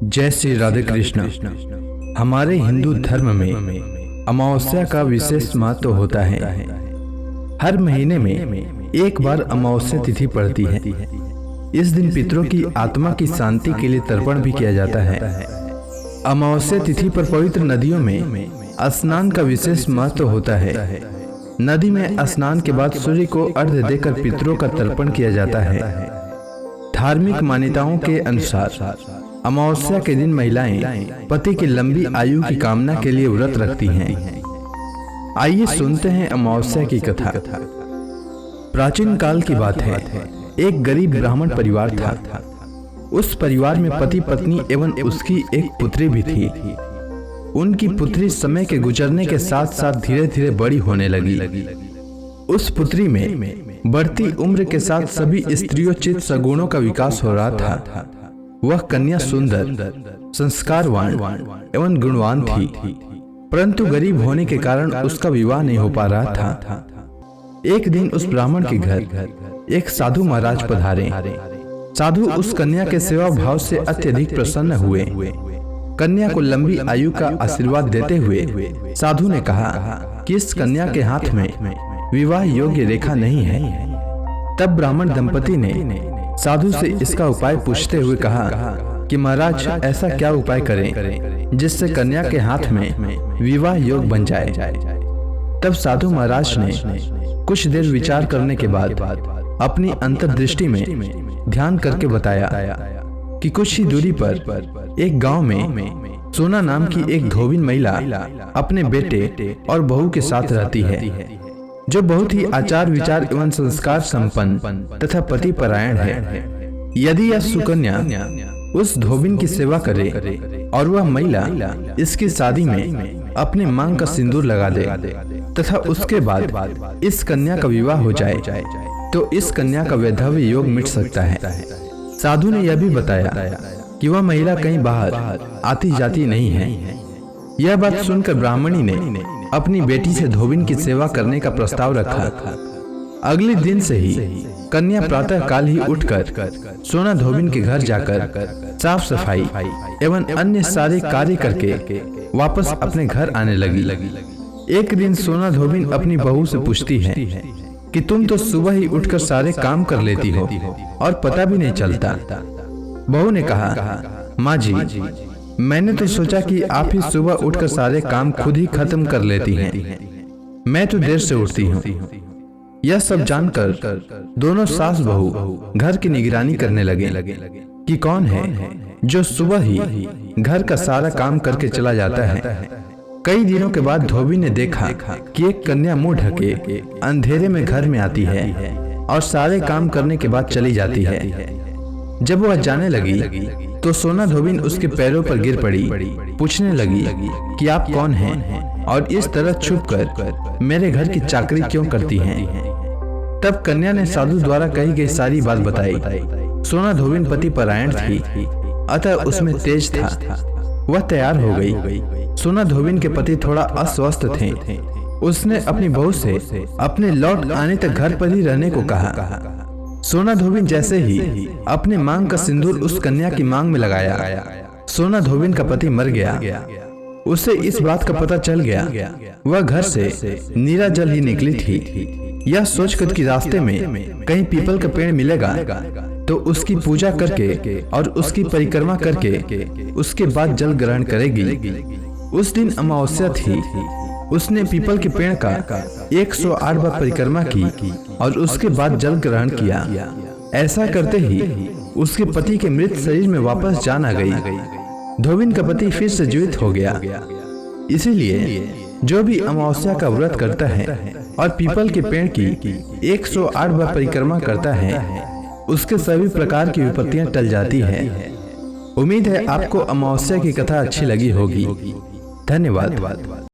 जय श्री राधे कृष्ण। हमारे हिंदू धर्म में अमावस्या का विशेष महत्व होता है। हर महीने में एक बार अमावस्या तिथि पड़ती है। इस दिन पितरों की आत्मा की शांति के लिए तर्पण भी किया जाता है। अमावस्या तिथि पर पवित्र नदियों में स्नान का विशेष महत्व होता है। नदी में स्नान के बाद सूर्य को अर्घ्य देकर पितरों का तर्पण किया जाता है। धार्मिक मान्यताओं के अनुसार अमावस्या के दिन महिलाएं पति की लंबी आयु की कामना के लिए व्रत रखती हैं। आइए सुनते हैं अमावस्या की कथा। प्राचीन काल की बात है। एक गरीब ब्राह्मण परिवार था। उस परिवार में पति पत्नी एवं उसकी एक पुत्री भी थी। उनकी पुत्री समय के गुजरने के साथ साथ धीरे धीरे बड़ी होने लगी। उस पुत्री में बढ़ती उम्र के साथ सभी स्त्रियोचित सगुणों का विकास हो रहा था। वह कन्या सुंदर, संस्कारवान एवं गुणवान थी, परंतु गरीब होने के कारण उसका विवाह नहीं हो पा रहा था। एक दिन उस ब्राह्मण के घर एक साधु महाराज पधारे। साधु उस कन्या के सेवा भाव से अत्यधिक प्रसन्न हुए। कन्या को लंबी आयु का आशीर्वाद देते हुए साधु ने कहा कि इस कन्या के हाथ में विवाह योग्य रेखा नहीं है। तब ब्राह्मण दंपति ने साधु से इसका उपाय पूछते हुए कहा कि महाराज, ऐसा क्या उपाय करें जिससे कन्या के हाथ में विवाह योग बन जाए। तब साधु महाराज ने कुछ देर विचार करने के बाद अपनी अंतर्दृष्टि में ध्यान करके बताया कि कुछ ही दूरी पर एक गांव में सोना नाम की एक धोबिन महिला अपने बेटे और बहू के साथ रहती है, जो बहुत ही आचार विचार एवं संस्कार संपन्न तथा पति परायण है। यदि यह सुकन्या उस धोबिन की सेवा करे और वह महिला इसकी शादी में अपने मांग का सिंदूर लगा दे तथा उसके बाद इस कन्या का विवाह हो जाए तो इस कन्या का वैधव्य योग मिट सकता है। साधु ने यह भी बताया कि वह महिला कहीं बाहर आती जाती नहीं है। यह बात सुनकर ब्राह्मणी ने अपनी बेटी से धोबिन की सेवा करने का प्रस्ताव रखा। अगले दिन से ही कन्या प्रातः काल ही उठकर सोना धोबिन के घर जाकर साफ सफाई एवं अन्य सारे कार्य करके वापस अपने घर आने लगी। एक दिन सोना धोबिन अपनी बहू से पूछती है कि तुम तो सुबह ही उठकर सारे काम कर लेती हो और पता भी नहीं चलता। बहू ने कहा, माँ जी, मैंने तो सोचा कि आप ही सुबह उठकर सारे काम खुद ही खत्म कर लेती हैं। मैं तो देर से उठती हूँ। यह सब जानकर दोनों सास बहू घर की निगरानी करने लगे कि कौन है जो सुबह ही घर का सारा काम करके चला जाता है। कई दिनों के बाद धोबी ने देखा कि एक कन्या मुंह ढके अंधेरे में घर में आती है और सारे काम करने के बाद चली जाती है। जब वह जाने लगी तो सोना धोबिन उसके पैरों पर गिर पड़ी, पूछने लगी कि आप कौन हैं और इस तरह छुपकर मेरे घर की चाकरी क्यों करती हैं। तब कन्या ने साधु द्वारा कही गई सारी बात बताई। सोना धोबिन पति परायण थी, अतः उसमें तेज था। वह तैयार हो गई। सोना धोबिन के पति थोड़ा अस्वस्थ थे। उसने अपनी बहू से अपने लौट आने तक घर पर ही रहने को कहा। सोना धोबिन जैसे ही अपने मांग का सिंदूर उस कन्या की मांग में लगाया, सोना धोबिन का पति मर गया। उसे इस बात का पता चल गया। वह घर से नीरा जल ही निकली थी। यह सोचकर कि रास्ते में कहीं पीपल का पेड़ मिलेगा तो उसकी पूजा करके और उसकी परिक्रमा करके उसके बाद जल ग्रहण करेगी। उस दिन अमावस्या थी। उसने पीपल के पेड़ का 108 बार परिक्रमा की और उसके बाद जल ग्रहण किया। ऐसा करते ही उसके पति के मृत शरीर में वापस जान आ गई। धोबिन का पति फिर से जीवित हो गया। इसीलिए जो भी अमावस्या का व्रत करता है और पीपल के पेड़ की 108 बार परिक्रमा करता है, उसके सभी प्रकार की विपत्तियां टल जाती है। उम्मीद है आपको अमावस्या की कथा अच्छी लगी होगी। धन्यवाद।